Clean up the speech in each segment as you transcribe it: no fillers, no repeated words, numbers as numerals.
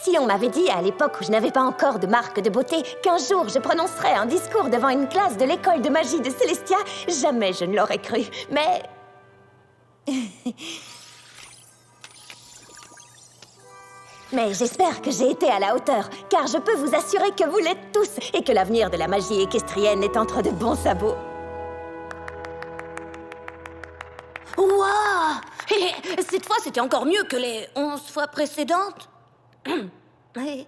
Si on m'avait dit à l'époque où je n'avais pas encore de marque de beauté qu'un jour je prononcerais un discours devant une classe de l'école de magie de Célestia, jamais je ne l'aurais cru. Mais... Mais j'espère que j'ai été à la hauteur, car je peux vous assurer que vous l'êtes tous et que l'avenir de la magie équestrienne est entre de bons sabots. Waouh! Cette fois, c'était encore mieux que les 11 fois précédentes. Ouais.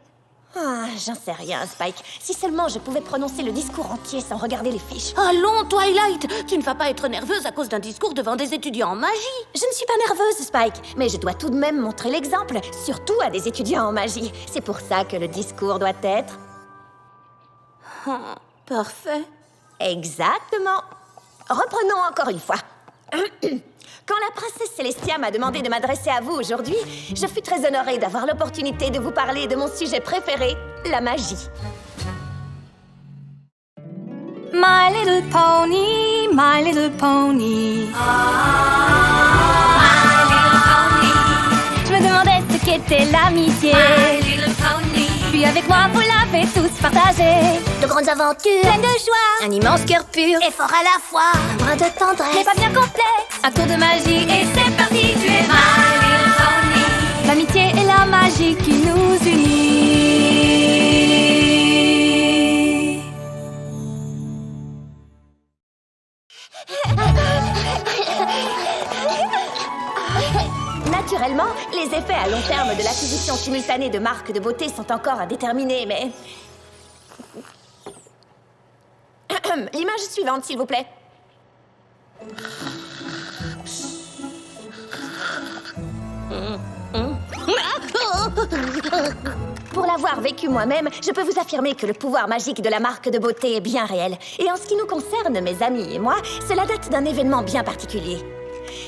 Ah, j'en sais rien, Spike. Si seulement je pouvais prononcer le discours entier sans regarder les fiches. Allons, Twilight! Tu ne vas pas être nerveuse à cause d'un discours devant des étudiants en magie. Je ne suis pas nerveuse, Spike, mais je dois tout de même montrer l'exemple, surtout à des étudiants en magie. C'est pour ça que le discours doit être... Parfait. Exactement. Reprenons encore une fois. Quand la princesse Célestia m'a demandé de m'adresser à vous aujourd'hui, je fus très honorée d'avoir l'opportunité de vous parler de mon sujet préféré, la magie. My little pony, my little pony. My little pony. Je me demandais ce qu'était l'amitié. My little pony. Puis avec moi, vous l'avez tous partagé. De grandes aventures, Pleine de joie, un immense cœur pur, et fort à la fois. un brin de Mais tendresse. pas bien complexe. Un tour de magie et c'est parti. Tu es my little pony. L'amitié et la magie qui nous unit. Naturellement, les effets à long terme de l'acquisition simultanée de marques de beauté sont encore à déterminer, mais... L'image suivante, s'il vous plaît. Pour l'avoir vécu moi-même, je peux vous affirmer que le pouvoir magique de la marque de beauté est bien réel. Et en ce qui nous concerne, mes amis et moi, cela date d'un événement bien particulier.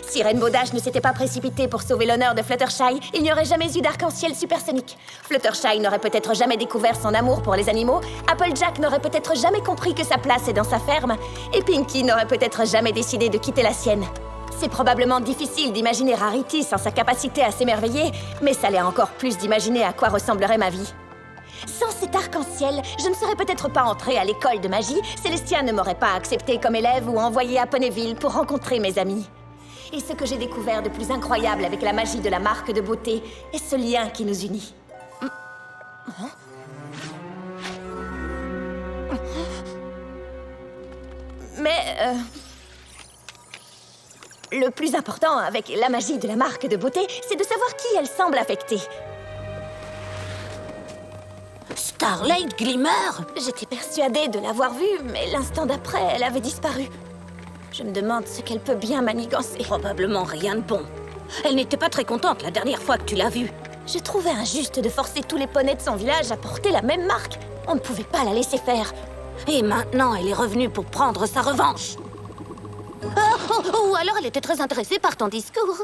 Si Rainbow Dash ne s'était pas précipité pour sauver l'honneur de Fluttershy, il n'y aurait jamais eu d'arc-en-ciel supersonique. Fluttershy n'aurait peut-être jamais découvert son amour pour les animaux, Applejack n'aurait peut-être jamais compris que sa place est dans sa ferme, et Pinkie n'aurait peut-être jamais décidé de quitter la sienne. C'est probablement difficile d'imaginer Rarity sans sa capacité à s'émerveiller, mais ça l'est encore plus d'imaginer à quoi ressemblerait ma vie. Sans cet arc-en-ciel, je ne serais peut-être pas entrée à l'école de magie, Célestia ne m'aurait pas acceptée comme élève ou envoyée à Ponyville pour rencontrer mes amis. Et ce que j'ai découvert de plus incroyable avec la magie de la marque de beauté est ce lien qui nous unit. Mais, le plus important avec la magie de la marque de beauté, c'est de savoir qui elle semble affecter. Starlight Glimmer? J'étais persuadée de l'avoir vue, mais l'instant d'après, elle avait disparu. Je me demande ce qu'elle peut bien manigancer. Probablement rien de bon. Elle n'était pas très contente la dernière fois que tu l'as vue. Je trouvais injuste de forcer tous les poneys de son village à porter la même marque. On ne pouvait pas la laisser faire. Et maintenant, elle est revenue pour prendre sa revanche. Ou alors elle était très intéressée par ton discours.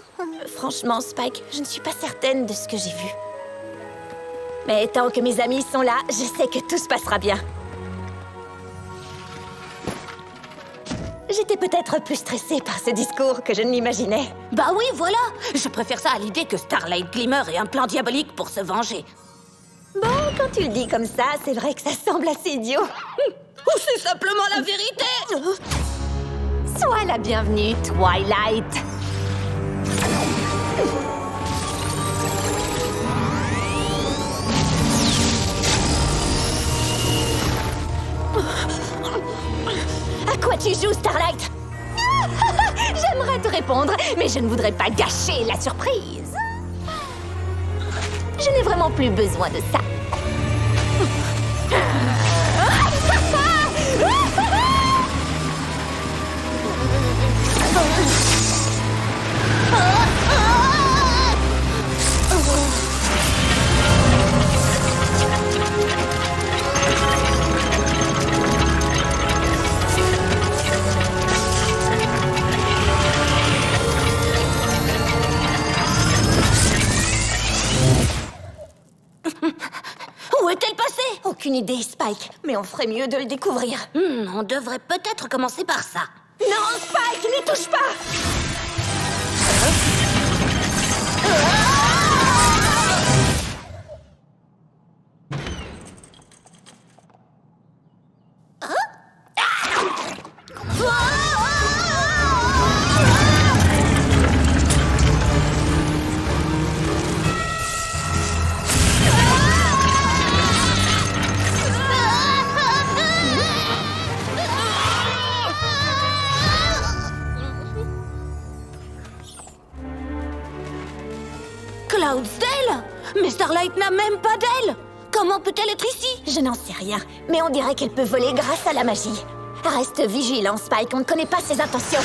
Franchement, Spike, je ne suis pas certaine de ce que j'ai vu. Mais tant que mes amis sont là, je sais que tout se passera bien. J'étais peut-être plus stressée par ce discours que je ne l'imaginais. Bah oui, voilà. Je préfère ça à l'idée que Starlight Glimmer ait un plan diabolique pour se venger. Bon, quand tu le dis comme ça, c'est vrai que ça semble assez idiot. Ou c'est simplement la vérité. Sois la bienvenue, Twilight. À quoi tu joues, Starlight? J'aimerais te répondre, mais je ne voudrais pas gâcher la surprise. Je n'ai vraiment plus besoin de ça. Où est-elle passée? Aucune idée, Spike, mais on ferait mieux de le découvrir. On devrait peut-être commencer par ça. Non, Spike, n'y touche pas! Cloudsdale? Mais Starlight n'a même pas d'aile! Comment peut-elle être ici? Je n'en sais rien, mais on dirait qu'elle peut voler grâce à la magie. Reste vigilant, Spike, on ne connaît pas ses intentions.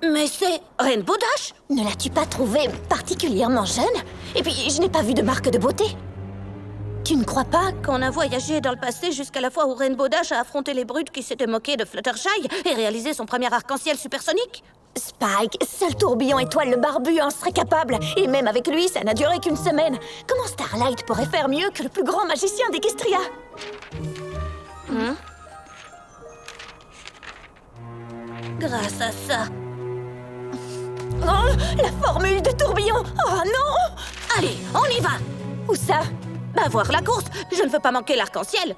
Mais c'est Rainbow Dash? Ne l'as-tu pas trouvée particulièrement jeune? Et puis, je n'ai pas vu de marque de beauté. Tu ne crois pas Qu'on a voyagé dans le passé jusqu'à la fois où Rainbow Dash a affronté les brutes qui s'étaient moqués de Fluttershy et réalisé son premier arc-en-ciel supersonique? Spike, seul Tourbillon Étoile le Barbu en serait capable. Et même avec lui, ça n'a duré qu'une semaine. Comment Starlight pourrait faire mieux que le plus grand magicien d'Equestria? Grâce à ça. Oh, la formule de Tourbillon! Oh non! Allez, on y va! Où ça? Bah, voir la course! Je ne veux pas manquer l'arc-en-ciel!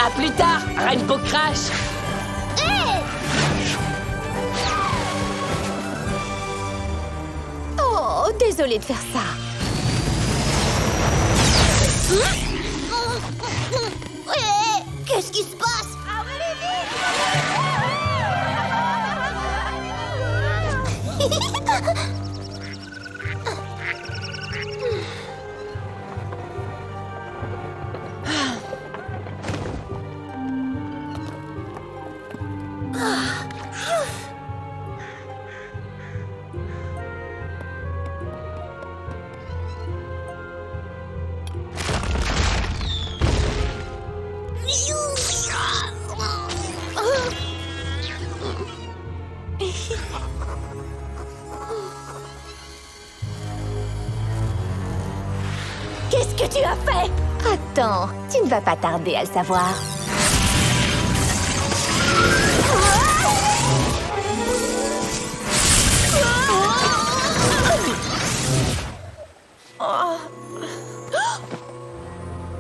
À plus tard, Rainbow Crash. Oh, désolée de faire ça. Qu'est-ce qui se passe? Qu'est-ce que tu as fait? Attends, tu ne vas pas tarder à le savoir.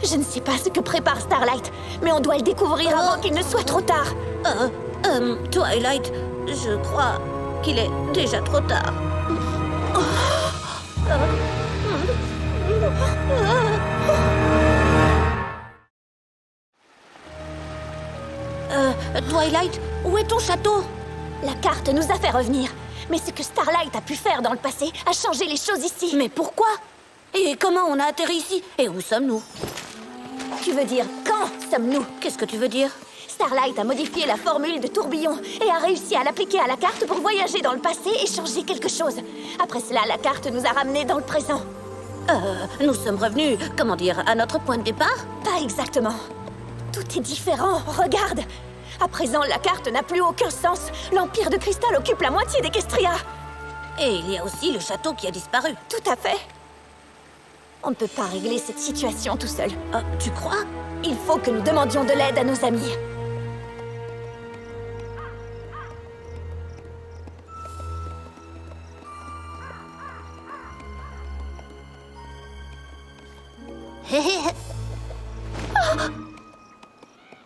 Je ne sais pas ce que prépare Starlight, mais on doit le découvrir avant qu'il ne soit trop tard. Twilight, je crois qu'il est déjà trop tard. Twilight, où est ton château? La carte nous a fait revenir. Mais ce que Starlight a pu faire dans le passé a changé les choses ici. Mais pourquoi? Et comment on a atterri ici? Et où sommes-nous? Tu veux dire quand sommes-nous? Qu'est-ce que tu veux dire? Starlight a modifié la formule de tourbillon et a réussi à l'appliquer à la carte pour voyager dans le passé et changer quelque chose. Après cela, la carte nous a ramenés dans le présent. Nous sommes revenus, comment dire, à notre point de départ? Pas exactement. Tout est différent, regarde. À présent, la carte n'a plus aucun sens. L'Empire de Cristal occupe la moitié d'Equestria. Et il y a aussi le château qui a disparu. Tout à fait. On ne peut pas régler cette situation tout seul. Tu crois? Il faut que nous demandions de l'aide à nos amis.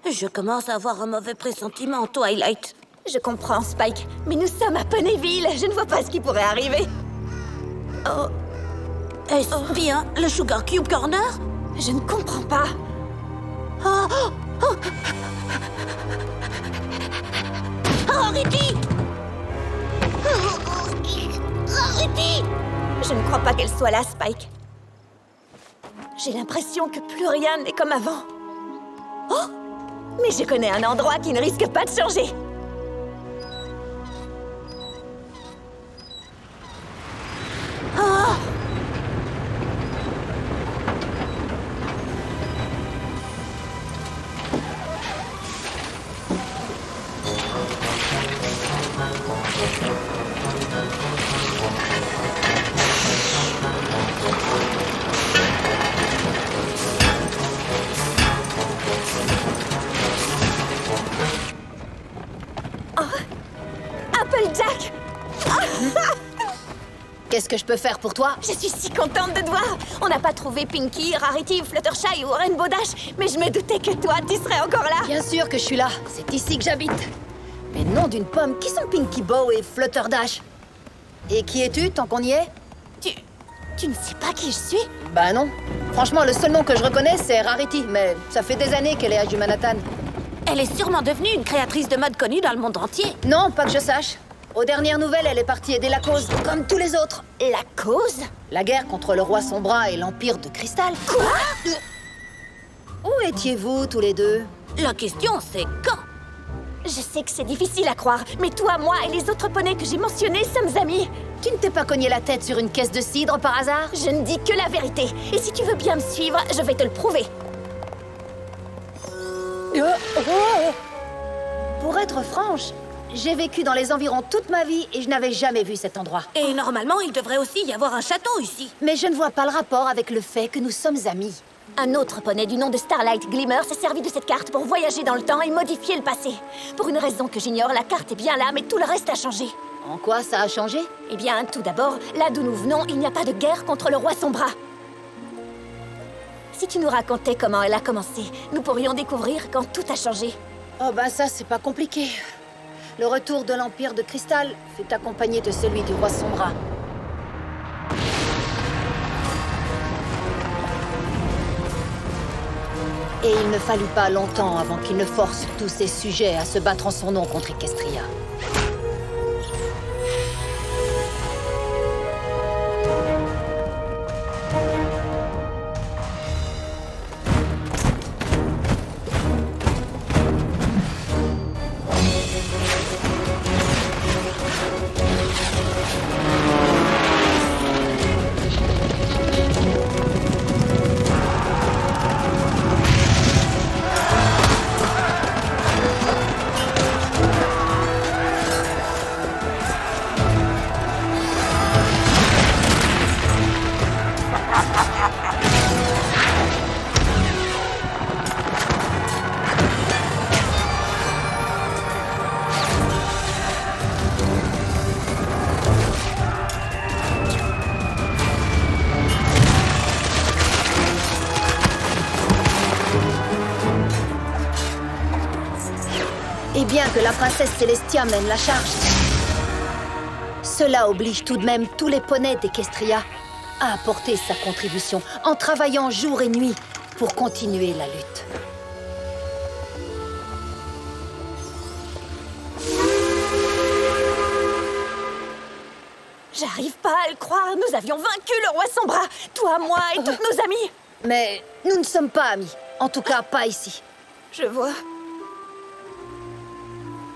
Je commence à avoir un mauvais pressentiment, Twilight. Je comprends, Spike, mais nous sommes à Ponyville. Je ne vois pas ce qui pourrait arriver. Oh, Est-ce bien le Sugar Cube Corner? je ne comprends pas. Rarity! Rarity! Je ne crois pas qu'elle soit là, Spike. J'ai l'impression que plus rien n'est comme avant. Oh! Mais je connais un endroit qui ne risque pas de changer. Qu'est-ce que je peux faire pour toi? Je suis si contente de te voir. On n'a pas trouvé Pinky, Rarity, Fluttershy ou Rainbow Dash, mais je me doutais que toi, tu serais encore là. Bien sûr que je suis là. C'est ici que j'habite. Mais nom d'une pomme, qui sont Pinky Bow et Flutterdash? Et qui es-tu, tant qu'on y est? Tu ne sais pas qui je suis? Bah non. Franchement, le seul nom que je reconnais, c'est Rarity, mais ça fait des années qu'elle est à du Manhattan. Elle est sûrement devenue une créatrice de mode connue dans le monde entier. Non, pas que je sache. Aux dernières nouvelles, elle est partie aider la cause, comme tous les autres. La cause? La guerre contre le roi Sombra et l'Empire de Cristal. Quoi? Où étiez-vous, tous les deux? La question, c'est quand? Je sais que c'est difficile à croire, mais toi, moi et les autres poneys que j'ai mentionnés sommes amis. Tu ne t'es pas cogné la tête sur une caisse de cidre, par hasard? Je ne dis que la vérité. Et si tu veux bien me suivre, je vais te le prouver. Pour être franche, j'ai vécu dans les environs toute ma vie et je n'avais jamais vu cet endroit. Et normalement, il devrait aussi y avoir un château ici. Mais je ne vois pas le rapport avec le fait que nous sommes amis. Un autre poney du nom de Starlight Glimmer s'est servi de cette carte pour voyager dans le temps et modifier le passé. Pour une raison que j'ignore, la carte est bien là, mais tout le reste a changé. En quoi ça a changé? Eh bien, tout d'abord, là d'où nous venons, il n'y a pas de guerre contre le roi Sombra. Si tu nous racontais comment elle a commencé, nous pourrions découvrir quand tout a changé. Oh bah ça, c'est pas compliqué. Le retour de l'Empire de Cristal fut accompagné de celui du roi Sombra. Et il ne fallut pas longtemps avant qu'il ne force tous ses sujets à se battre en son nom contre Equestria. Et bien que la princesse Celestia mène la charge, cela oblige tout de même tous les poneys d'Equestria à apporter sa contribution en travaillant jour et nuit pour continuer la lutte. J'arrive pas à le croire, nous avions vaincu le roi Sombra, toi, moi et toutes nos amies. Mais nous ne sommes pas amis, en tout cas pas ici. Je vois.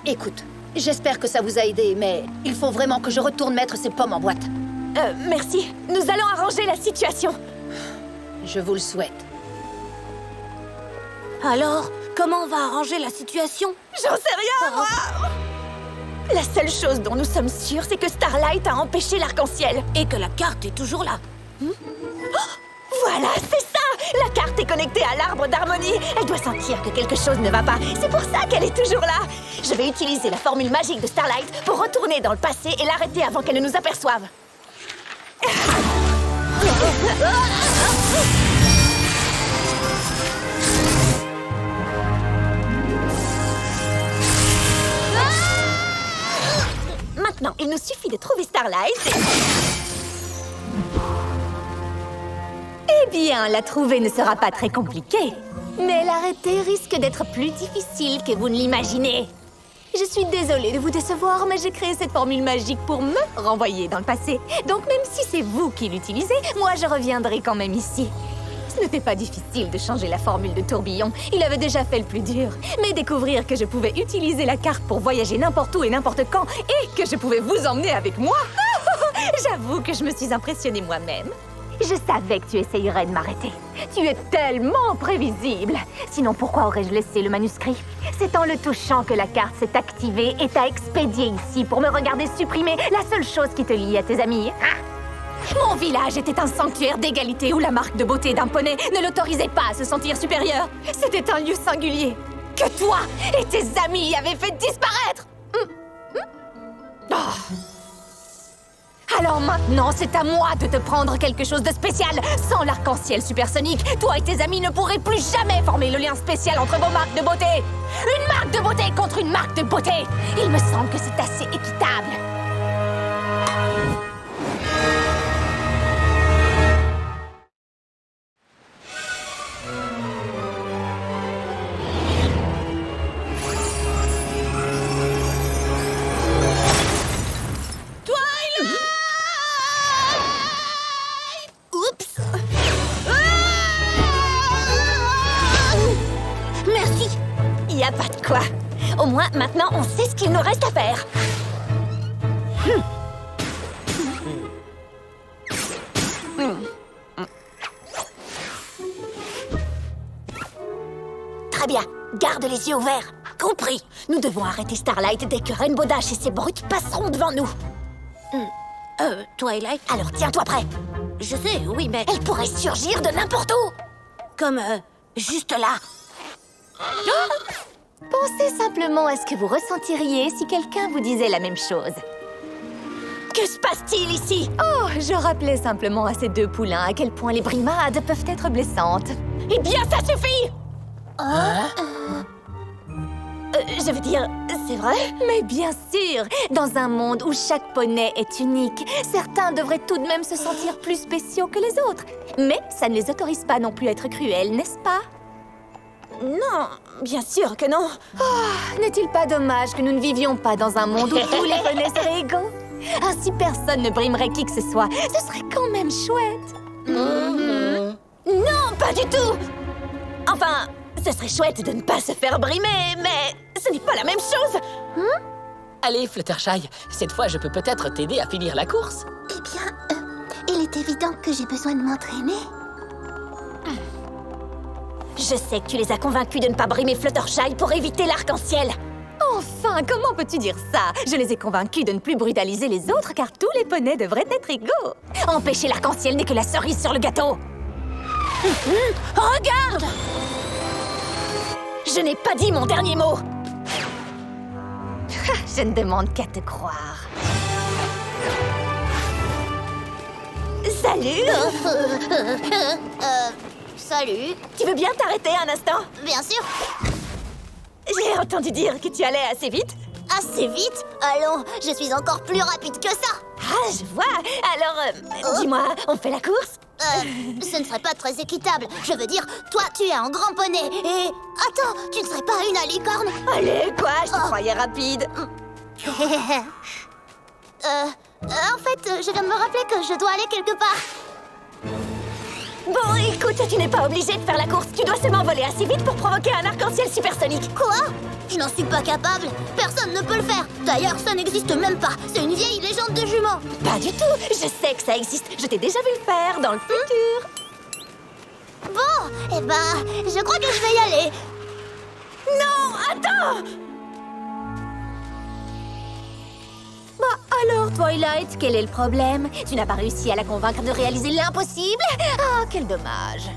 Écoute, j'espère que ça vous a aidé, mais il faut vraiment que je retourne mettre ces pommes en boîte. Merci. Nous allons arranger la situation. Je vous le souhaite. Alors, comment on va arranger la situation? J'en sais rien, moi. La seule chose dont nous sommes sûrs, c'est que Starlight a empêché l'arc-en-ciel. Et que la carte est toujours là. Voilà, c'est ça! La carte est connectée à l'arbre d'harmonie. Elle doit sentir que quelque chose ne va pas. C'est pour ça qu'elle est toujours là. Je vais utiliser la formule magique de Starlight pour retourner dans le passé et l'arrêter avant qu'elle ne nous aperçoive. Maintenant, il nous suffit de trouver Starlight et... Eh bien, la trouver ne sera pas très compliquée. Mais l'arrêter risque d'être plus difficile que vous ne l'imaginez. Je suis désolée de vous décevoir, mais j'ai créé cette formule magique pour me renvoyer dans le passé. Donc même si c'est vous qui l'utilisez, moi je reviendrai quand même ici. Ce n'était pas difficile de changer la formule de tourbillon. Il avait déjà fait le plus dur. Mais découvrir que je pouvais utiliser la carte pour voyager n'importe où et n'importe quand, et que je pouvais vous emmener avec moi, j'avoue que je me suis impressionnée moi-même. Je savais que tu essayerais de m'arrêter. Tu es tellement prévisible. Sinon, pourquoi aurais-je laissé le manuscrit? C'est en le touchant que la carte s'est activée et t'a expédié ici pour me regarder supprimer la seule chose qui te lie à tes amis. Mon village était un sanctuaire d'égalité où la marque de beauté d'un poney ne l'autorisait pas à se sentir supérieur. C'était un lieu singulier que toi et tes amis avaient fait disparaître. Oh. Alors maintenant, c'est à moi de te prendre quelque chose de spécial. Sans l'arc-en-ciel supersonique, toi et tes amis ne pourrez plus jamais former le lien spécial entre vos marques de beauté. Une marque de beauté contre une marque de beauté. Il me semble que c'est assez équitable. Oups. Merci. Y a pas de quoi. Au moins, maintenant, on sait ce qu'il nous reste à faire. Très bien. Garde les yeux ouverts. Compris. Nous devons arrêter Starlight dès que Rainbow Dash et ses brutes passeront devant nous. Twilight. Alors tiens-toi prêt. Je sais, oui, mais Elle pourrait surgir de n'importe où. comme juste là. Pensez simplement à ce que vous ressentiriez si quelqu'un vous disait la même chose. Que se passe-t-il ici? Oh, je rappelais simplement à ces deux poulains à quel point les brimades peuvent être blessantes. Eh bien, ça suffit! Je veux dire, c'est vrai? Mais bien sûr, dans un monde où chaque poney est unique, certains devraient tout de même se sentir plus spéciaux que les autres. Mais ça ne les autorise pas non plus à être cruels, n'est-ce pas? Non, bien sûr que non. N'est-il pas dommage que nous ne vivions pas dans un monde où tous les poneys seraient égaux? Ainsi personne ne brimerait qui que ce soit. Ce serait quand même chouette. Non, pas du tout! Enfin, ce serait chouette de ne pas se faire brimer, mais ce n'est pas la même chose! Allez, Fluttershy, cette fois je peux peut-être t'aider à finir la course. Eh bien, il est évident que j'ai besoin de m'entraîner. Je sais que tu les as convaincus de ne pas brimer Fluttershy pour éviter l'arc-en-ciel. Enfin, comment peux-tu dire ça? Je les ai convaincus de ne plus brutaliser les autres car tous les poneys devraient être égaux. Empêcher l'arc-en-ciel n'est que la cerise sur le gâteau. Regarde! Je n'ai pas dit mon dernier mot. Je ne demande qu'à te croire. Salut! Salut. Tu veux bien t'arrêter un instant? Bien sûr. J'ai entendu dire que tu allais assez vite. Assez vite? Allons, je suis encore plus rapide que ça. Ah, je vois. Alors, dis-moi, on fait la course? Ce ne serait pas très équitable. Je veux dire, toi, tu es un grand poney et... Attends, tu ne serais pas une alicorne? Allez, quoi? Je te croyais rapide. En fait, je viens de me rappeler que je dois aller quelque part. Bon, écoute, tu n'es pas obligé de faire la course. Tu dois seulement voler assez vite pour provoquer un arc-en-ciel supersonique. Quoi? Je n'en suis pas capable. Personne ne peut le faire. D'ailleurs, ça n'existe même pas. C'est une vieille légende de jument. Pas du tout. Je sais que ça existe. Je t'ai déjà vu le faire dans le futur. Bon, eh ben, je crois que je vais y aller. Non, attends! Bah alors, Twilight, quel est le problème? Tu n'as pas réussi à la convaincre de réaliser l'impossible? Ah, quel dommage.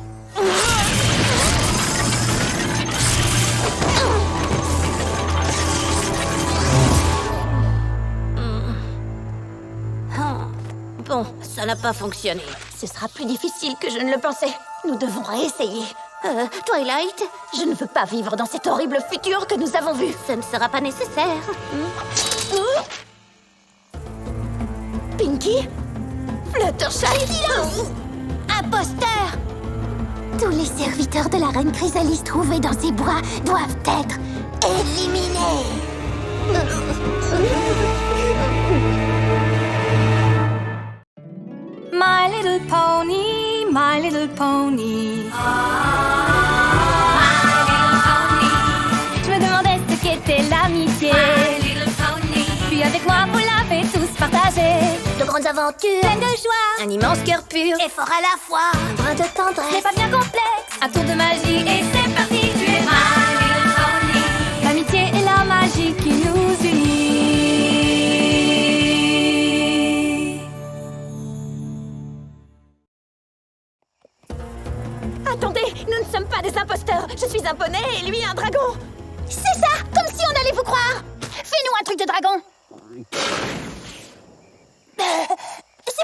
Bon, ça n'a pas fonctionné. Ce sera plus difficile que je ne le pensais. Nous devons réessayer. Twilight, Je ne veux pas vivre dans cet horrible futur que nous avons vu. ça ne sera pas nécessaire. Pinky? Fluttershy? Imposteur! Tous les serviteurs de la reine Chrysalis trouvés dans ces bois doivent être éliminés. My little pony, my little pony. Je me demandais ce qu'était l'amitié. Puis avec moi, vous l'avez tous partagé. De grandes aventures, Pleine de joie, Un immense cœur pur. et fort à la fois, un brin de c'est tendresse. pas bien complexe. Un tour de magie et c'est parti. Tu es my little pony. L'amitié et la magie qui nous unit. Attendez, nous ne sommes pas des imposteurs. Je suis un poney et lui un dragon. C'est ça, comme si on allait vous croire. Fais-nous un truc de dragon.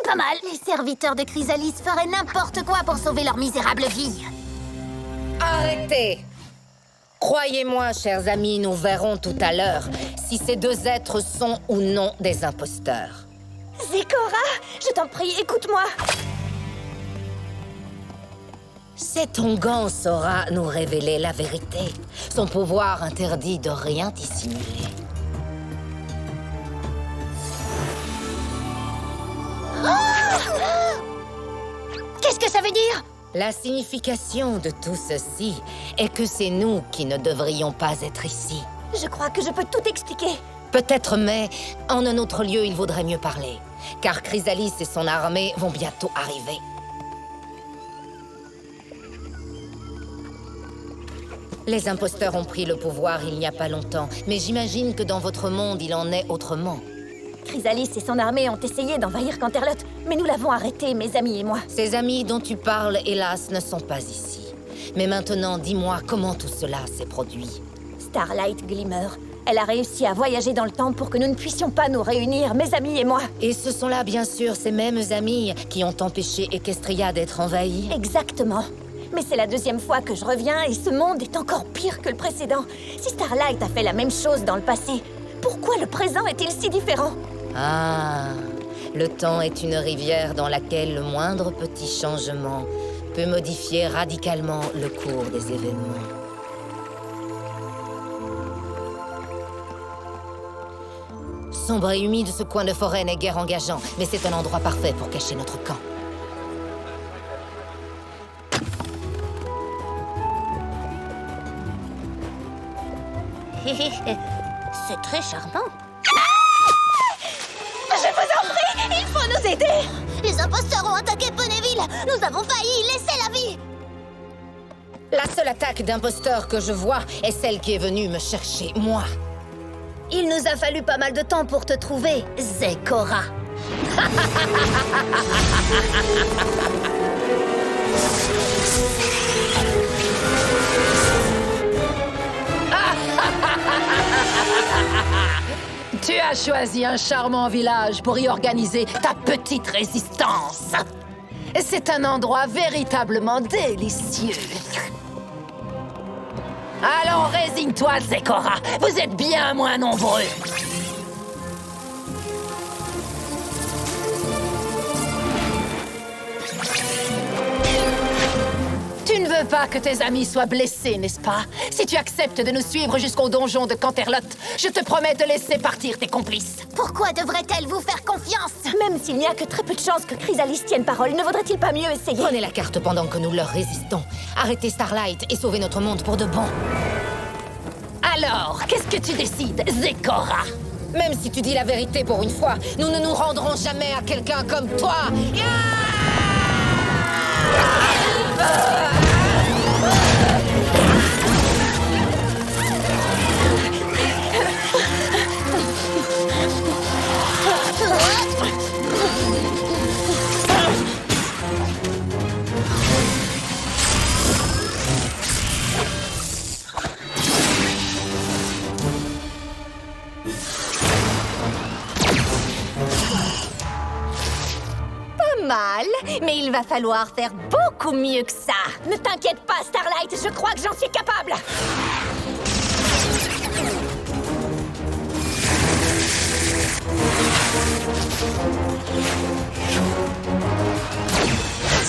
C'est pas mal. Les serviteurs de Chrysalis feraient n'importe quoi pour sauver leur misérable vie. Arrêtez! Croyez-moi, chers amis, nous verrons tout à l'heure si ces deux êtres sont ou non des imposteurs. Zecora, je t'en prie, écoute-moi. Cet onguent saura nous révéler la vérité. Son pouvoir interdit de rien dissimuler. Qu'est-ce que ça veut dire? La signification de tout ceci est que c'est nous qui ne devrions pas être ici. Je crois que je peux tout expliquer. Peut-être, mais en un autre lieu, il vaudrait mieux parler. Car Chrysalis et son armée vont bientôt arriver. Les imposteurs ont pris le pouvoir il n'y a pas longtemps, mais j'imagine que dans votre monde, il en est autrement. Chrysalis et son armée ont essayé d'envahir Canterlot, mais nous l'avons arrêté, mes amis et moi. Ces amis dont tu parles, hélas, ne sont pas ici. Mais maintenant, dis-moi comment tout cela s'est produit. Starlight Glimmer. Elle a réussi à voyager dans le temps pour que nous ne puissions pas nous réunir, mes amis et moi. Et ce sont là, bien sûr, ces mêmes amis qui ont empêché Equestria d'être envahie. Exactement. Mais c'est la deuxième fois que je reviens et ce monde est encore pire que le précédent. Si Starlight a fait la même chose dans le passé, pourquoi le présent est-il si différent? Ah, le temps est une rivière dans laquelle le moindre petit changement peut modifier radicalement le cours des événements. Sombre et humide, ce coin de forêt n'est guère engageant, mais c'est un endroit parfait pour cacher notre camp. C'est très charmant. Je vous en prie, il faut nous aider! Les imposteurs ont attaqué Ponyville. Nous avons failli y laisser la vie. La seule attaque d'imposteurs que je vois est celle qui est venue me chercher, moi. Il nous a fallu pas mal de temps pour te trouver, Zecora. Tu as choisi un charmant village pour y organiser ta petite résistance. C'est un endroit véritablement délicieux. Allons, résigne-toi, Zecora. Vous êtes bien moins nombreux. Tu ne veux pas que tes amis soient blessés, n'est-ce pas? Si tu acceptes de nous suivre jusqu'au donjon de Canterlot, je te promets de laisser partir tes complices. Pourquoi devrait-elle vous faire confiance? Même s'il n'y a que très peu de chances que Chrysalis tienne parole, ne vaudrait-il pas mieux essayer? Prenez la carte pendant que nous leur résistons. Arrêtez Starlight et sauvez notre monde pour de bon. Alors, qu'est-ce que tu décides, Zecora? Même si tu dis la vérité pour une fois, nous ne nous rendrons jamais à quelqu'un comme toi. Pas mal, mais il va falloir faire beaucoup mieux que ça. Ne t'inquiète pas, Starlight, je crois que j'en suis capable.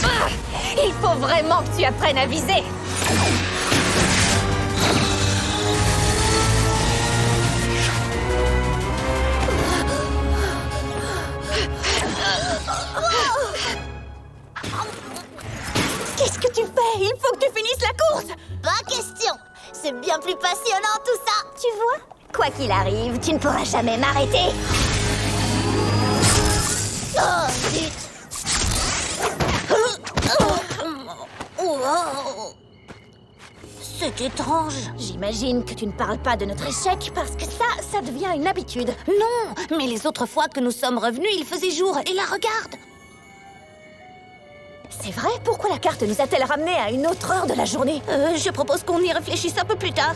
Ah, il faut vraiment que tu apprennes à viser. Qu'est-ce que tu fais? Il faut que tu finisses la course! Pas question. C'est bien plus passionnant tout ça. Tu vois? Quoi qu'il arrive, tu ne pourras jamais m'arrêter. Oh, zut. Oh. C'est étrange. J'imagine que tu ne parles pas de notre échec parce que ça devient une habitude. Non, mais les autres fois que nous sommes revenus, il faisait jour. Et là, regarde. C'est vrai? Pourquoi la carte nous a-t-elle ramenés à une autre heure de la journée? Je propose qu'on y réfléchisse un peu plus tard.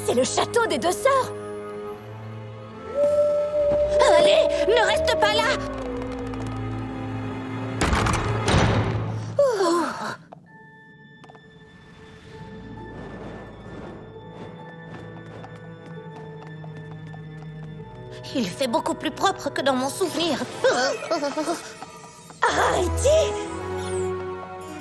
C'est le château des deux sœurs. Allez, ne reste pas là! Il fait beaucoup plus propre que dans mon souvenir. Arrêtez!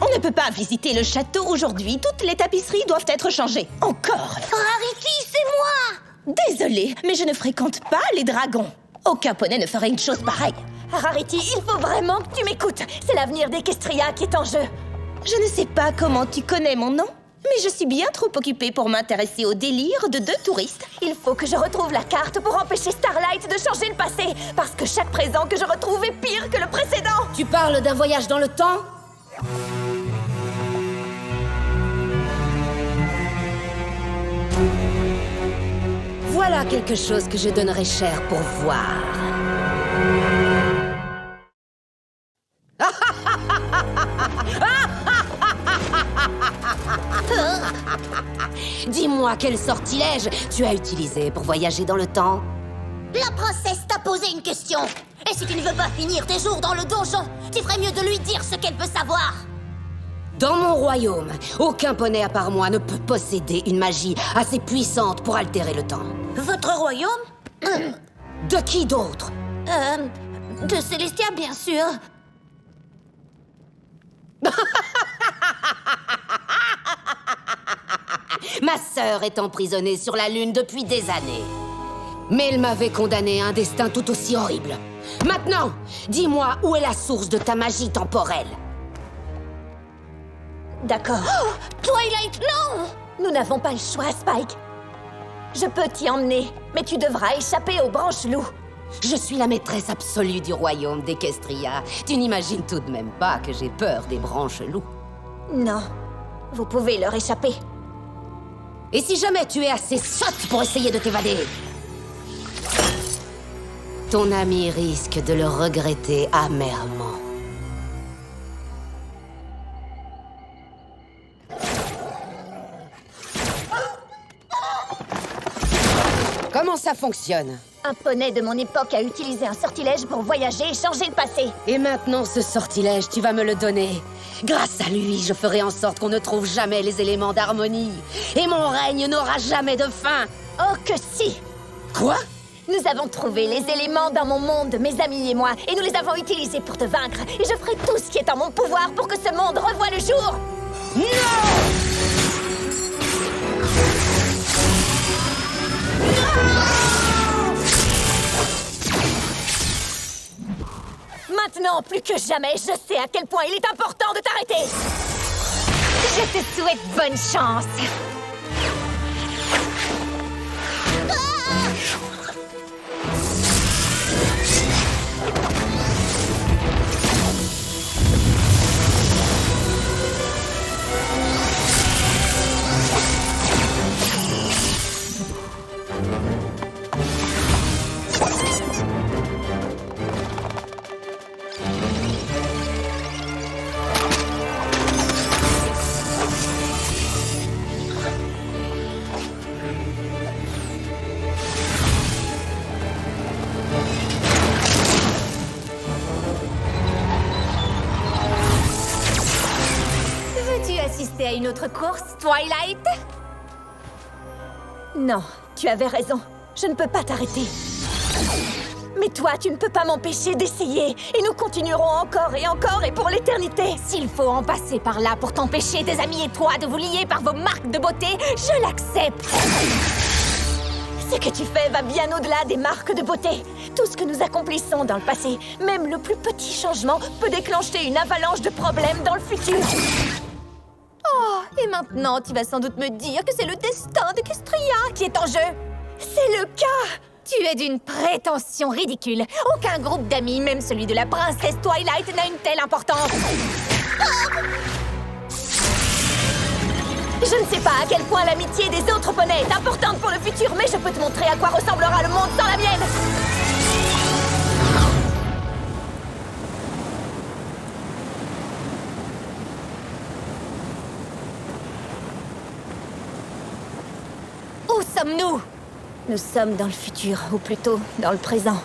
On ne peut pas visiter le château aujourd'hui. Toutes les tapisseries doivent être changées. Encore! Rarity, c'est moi! Désolée, mais je ne fréquente pas les dragons. Aucun poney ne ferait une chose pareille. Rarity, il faut vraiment que tu m'écoutes. C'est l'avenir d'Equestria qui est en jeu. Je ne sais pas comment tu connais mon nom, mais je suis bien trop occupée pour m'intéresser au délire de deux touristes. Il faut que je retrouve la carte pour empêcher Starlight de changer le passé, parce que chaque présent que je retrouve est pire que le précédent. Tu parles d'un voyage dans le temps? Voilà quelque chose que je donnerais cher pour voir. Dis-moi quel sortilège tu as utilisé pour voyager dans le temps? La princesse t'a posé une question. Et si tu ne veux pas finir tes jours dans le donjon, tu ferais mieux de lui dire ce qu'elle veut savoir. Dans mon royaume, aucun poney à part moi ne peut posséder une magie assez puissante pour altérer le temps. Votre royaume? De qui d'autre? De Célestia, bien sûr. Ma sœur est emprisonnée sur la Lune depuis des années. Mais elle m'avait condamné à un destin tout aussi horrible. Maintenant, dis-moi où est la source de ta magie temporelle. D'accord. Twilight, non! Nous n'avons pas le choix, Spike. Je peux t'y emmener, mais tu devras échapper aux branches loups. Je suis la maîtresse absolue du royaume d'Equestria. Tu n'imagines tout de même pas que j'ai peur des branches loups. Non, vous pouvez leur échapper. Et si jamais tu es assez sotte pour essayer de t'évader, ton ami risque de le regretter amèrement. Comment ça fonctionne? Un poney de mon époque a utilisé un sortilège pour voyager et changer le passé. Et maintenant, ce sortilège, tu vas me le donner. Grâce à lui, je ferai en sorte qu'on ne trouve jamais les éléments d'harmonie. Et mon règne n'aura jamais de fin. Oh que si! Quoi? Nous avons trouvé les éléments dans mon monde, mes amis et moi, et nous les avons utilisés pour te vaincre. Et je ferai tout ce qui est en mon pouvoir pour que ce monde revoie le jour. Maintenant, plus que jamais, je sais à quel point il est important de t'arrêter. Je te souhaite bonne chance. Veux-tu assister à une autre course, Twilight? Non, tu avais raison. Je ne peux pas t'arrêter. Mais toi, tu ne peux pas m'empêcher d'essayer. Et nous continuerons encore et pour l'éternité. S'il faut en passer par là pour t'empêcher, tes amis et toi, de vous lier par vos marques de beauté, je l'accepte. Ce que tu fais va bien au-delà des marques de beauté. Tout ce que nous accomplissons dans le passé, même le plus petit changement, peut déclencher une avalanche de problèmes dans le futur. Oh, et maintenant, tu vas sans doute me dire que c'est le destin d'Equestria qui est en jeu. C'est le cas! Tu es d'une prétention ridicule. Aucun groupe d'amis, même celui de la princesse Twilight, n'a une telle importance. Je ne sais pas à quel point l'amitié des autres poneys est importante pour le futur, mais je peux te montrer à quoi ressemblera le monde sans la mienne. Où Où sommes-nous? Nous sommes dans le futur, ou plutôt dans le présent.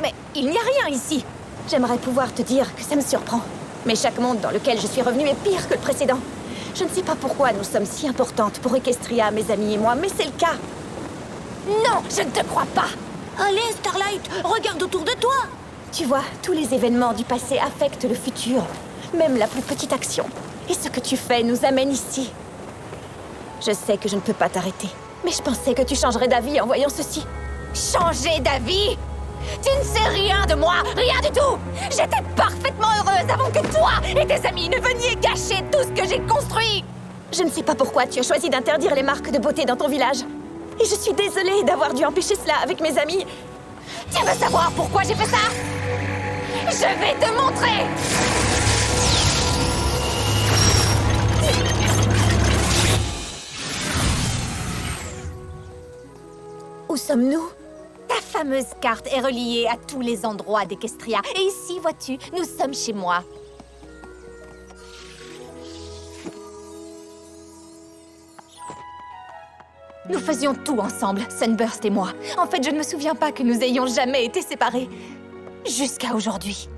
Mais il n'y a rien ici. J'aimerais pouvoir te dire que ça me surprend. Mais chaque monde dans lequel je suis revenue est pire que le précédent. Je ne sais pas pourquoi nous sommes si importantes pour Equestria, mes amis et moi, mais c'est le cas. Non, je ne te crois pas. Allez, Starlight, regarde autour de toi. Tu vois, tous les événements du passé affectent le futur. Même la plus petite action. Et ce que tu fais nous amène ici. Je sais que je ne peux pas t'arrêter. Mais je pensais que tu changerais d'avis en voyant ceci. Changer d'avis? Tu ne sais rien de moi, rien du tout. J'étais parfaitement heureuse avant que toi et tes amis ne veniez gâcher tout ce que j'ai construit. Je ne sais pas pourquoi tu as choisi d'interdire les marques de beauté dans ton village. Et je suis désolée d'avoir dû empêcher cela avec mes amis. Tu veux savoir pourquoi j'ai fait ça? Je vais te montrer. Où sommes-nous? Ta fameuse carte est reliée à tous les endroits d'Equestria. Et ici, vois-tu, nous sommes chez moi. Nous faisions tout ensemble, Sunburst et moi. En fait, je ne me souviens pas que nous ayons jamais été séparés. Jusqu'à aujourd'hui.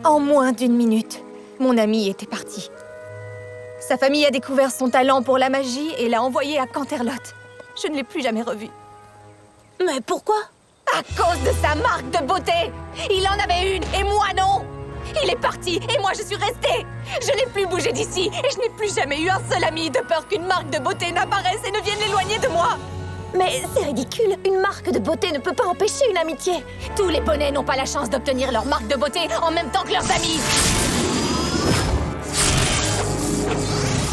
En moins d'une minute, mon ami était parti. Sa famille a découvert son talent pour la magie et l'a envoyé à Canterlot. Je ne l'ai plus jamais revu. Mais pourquoi? À cause de sa marque de beauté! Il en avait une et moi non! Il est parti et moi je suis restée! Je n'ai plus bougé d'ici et je n'ai plus jamais eu un seul ami de peur qu'une marque de beauté n'apparaisse et ne vienne l'éloigner de moi! Mais c'est ridicule, une marque de beauté ne peut pas empêcher une amitié. Tous les poneys n'ont pas la chance d'obtenir leur marque de beauté en même temps que leurs amis!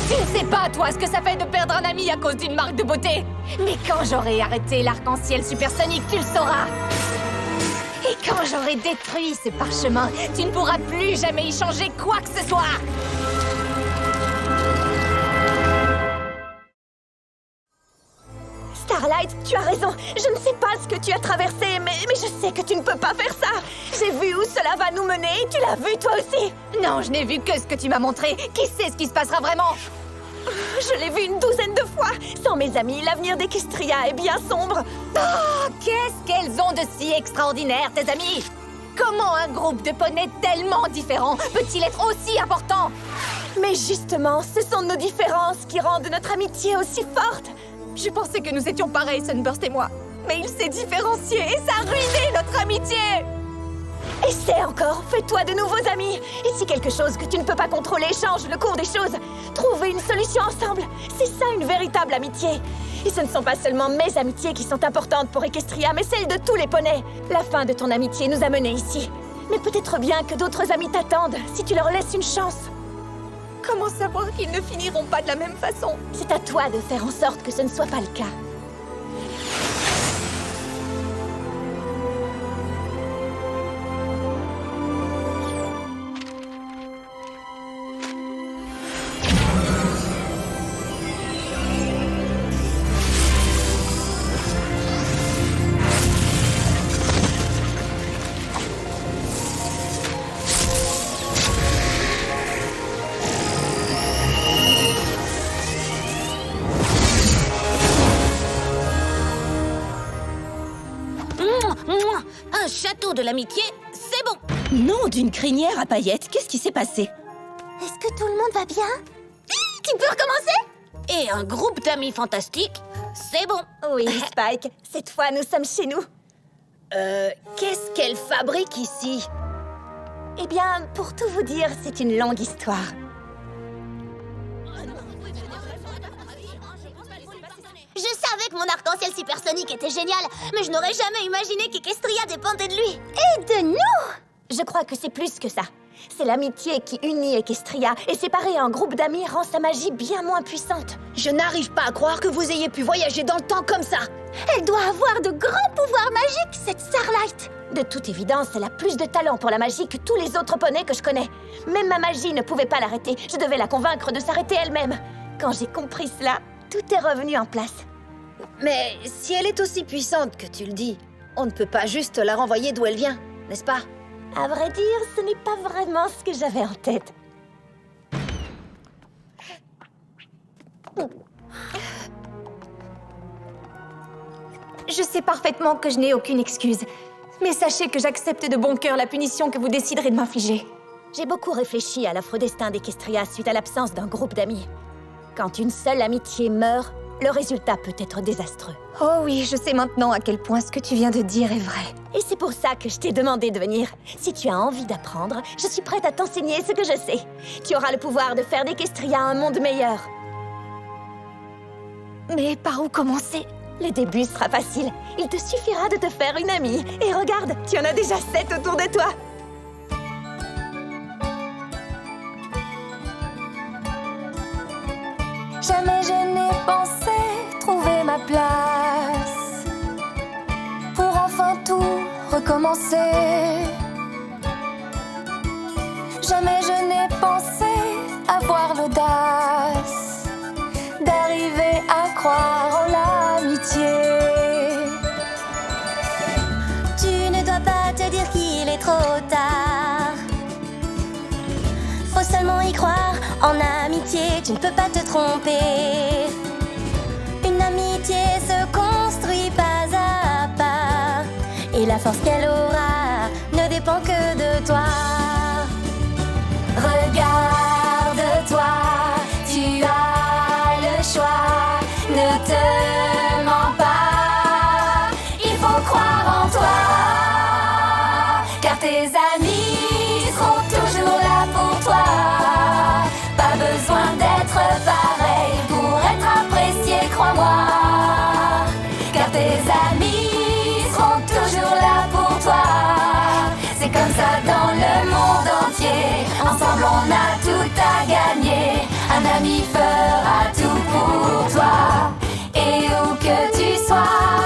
Tu ne sais pas, toi, ce que ça fait de perdre un ami à cause d'une marque de beauté! Mais quand j'aurai arrêté l'arc-en-ciel supersonique, tu le sauras! Et quand j'aurai détruit ce parchemin, tu ne pourras plus jamais y changer quoi que ce soit! Starlight, tu as raison. Je ne sais pas ce que tu as traversé, mais je sais que tu ne peux pas faire ça. J'ai vu où cela va nous mener et tu l'as vu toi aussi. Non, je n'ai vu que ce que tu m'as montré. Qui sait ce qui se passera vraiment? Je l'ai vu une douzaine de fois. Sans mes amis, l'avenir d'Equestria est bien sombre. Oh, qu'est-ce qu'elles ont de si extraordinaire, tes amis? Comment un groupe de poneys tellement différents peut-il être aussi important? Mais justement, ce sont nos différences qui rendent notre amitié aussi forte. Je pensais que nous étions pareils, Sunburst et moi. Mais il s'est différencié et ça a ruiné notre amitié! Essaie encore, fais-toi de nouveaux amis. Et si quelque chose que tu ne peux pas contrôler change le cours des choses, trouvez une solution ensemble. C'est ça une véritable amitié. Et ce ne sont pas seulement mes amitiés qui sont importantes pour Equestria, mais celles de tous les poneys. La fin de ton amitié nous a menés ici. Mais peut-être bien que d'autres amis t'attendent, si tu leur laisses une chance. Comment savoir qu'ils ne finiront pas de la même façon? C'est à toi de faire en sorte que ce ne soit pas le cas. Un château de l'amitié, c'est bon. Nom d'une crinière à paillettes, qu'est-ce qui s'est passé? Est-ce que tout le monde va bien? Tu peux recommencer? Et un groupe d'amis fantastiques, c'est bon. Oui, Spike, cette fois nous sommes chez nous. Qu'est-ce qu'elle fabrique ici? Eh bien, pour tout vous dire, c'est une longue histoire. Je savais que mon arc-en-ciel supersonique était génial, mais je n'aurais jamais imaginé qu'Equestria dépendait de lui. Et de nous! Je crois que c'est plus que ça. C'est l'amitié qui unit Equestria, et séparer un groupe d'amis rend sa magie bien moins puissante. Je n'arrive pas à croire que vous ayez pu voyager dans le temps comme ça. Elle doit avoir de grands pouvoirs magiques, cette Starlight. De toute évidence, elle a plus de talent pour la magie que tous les autres poneys que je connais. Même ma magie ne pouvait pas l'arrêter, je devais la convaincre de s'arrêter elle-même. Quand j'ai compris cela, tout est revenu en place. Mais si elle est aussi puissante que tu le dis, on ne peut pas juste la renvoyer d'où elle vient, n'est-ce pas? À vrai dire, ce n'est pas vraiment ce que j'avais en tête. Je sais parfaitement que je n'ai aucune excuse. Mais sachez que j'accepte de bon cœur la punition que vous déciderez de m'infliger. J'ai beaucoup réfléchi à l'affreux destin d'Equestria suite à l'absence d'un groupe d'amis. Quand une seule amitié meurt, le résultat peut être désastreux. Oh oui, je sais maintenant à quel point ce que tu viens de dire est vrai. Et c'est pour ça que je t'ai demandé de venir. Si tu as envie d'apprendre, je suis prête à t'enseigner ce que je sais. Tu auras le pouvoir de faire d'Equestria un monde meilleur. Mais par où commencer? Le début sera facile. Il te suffira de te faire une amie. Et regarde, tu en as déjà 7 autour de toi. Jamais je n'ai pensé trouver ma place pour enfin tout recommencer. Jamais je n'ai pensé avoir l'audace d'arriver à croire en l'amitié. Tu ne dois pas te dire qu'il est trop tard. Faut seulement y croire, en amitié, tu ne peux pas te tromper. Une amitié se construit pas à pas, et la force qu'elle aura ne dépend que de toi. Regarde-toi, tu as le choix, ne te mens pas, il faut croire en toi, car tes amis seront toujours là pour toi. Pas besoin d'être pareil pour être apprécié, crois-moi, car tes amis seront toujours là pour toi. C'est comme ça dans le monde entier, ensemble on a tout à gagner. Un ami fera tout pour toi, et où que tu sois,